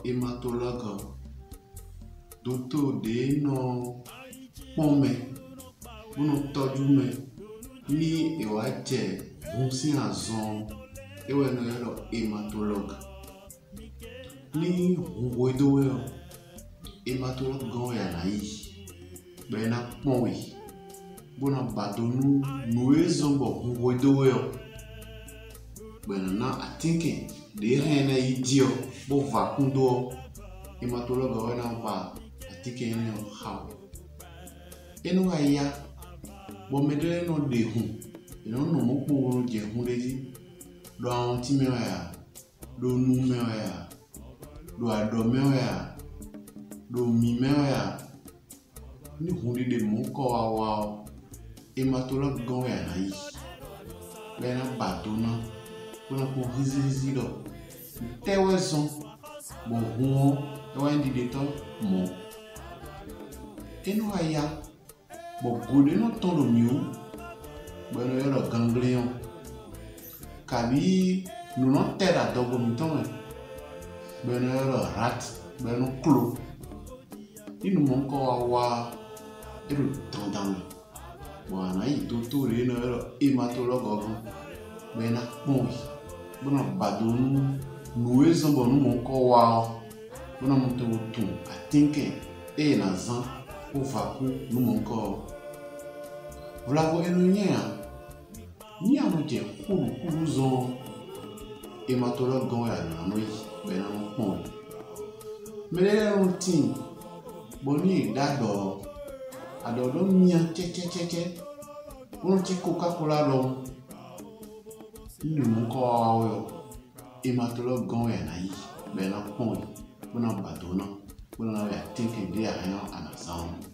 hématologue docteur de no pome no tọ́jú me ni ewa je bunsi azon ewe no yelo hématologue ni wedo yo hématologue gan ya na yi be na pon wi bona badonu no ezombo wedo yo be na atinke de rena yi dio bo vakundo hématologue wa na ba atike ni ha enu aya bo medre no de hu no no mo po je hu leji do awon ti me wa ya do nu me wa ya do ado me wa ya do mi me wa ya ni hu de mo ko wa hématologue gan ya na yi be na bato na bona ko rizi do teweson bo hu ewa ndi de to mo enu aya bo gode no ton lo miu bueno yo ganglion kabi nous non terra dogo mi ton bueno yo rat bueno clo inu mon ko wa eru tandan bona yi docteur eno yo hématologue ogun bena pon bona badonu nous ezombo nu mon ko wa bona mon to tun atinke e na zan o vaku nu mon ko vlavo enu nya ni anu je kulu zo hématologue gan ya na no yi be na mo pon mele on tin boni dado adodo mia che on ti Coca-Cola lo ni mon ko awo hématologue gan ya na yi be na pon bona bato na bona ya tinke de ya na sound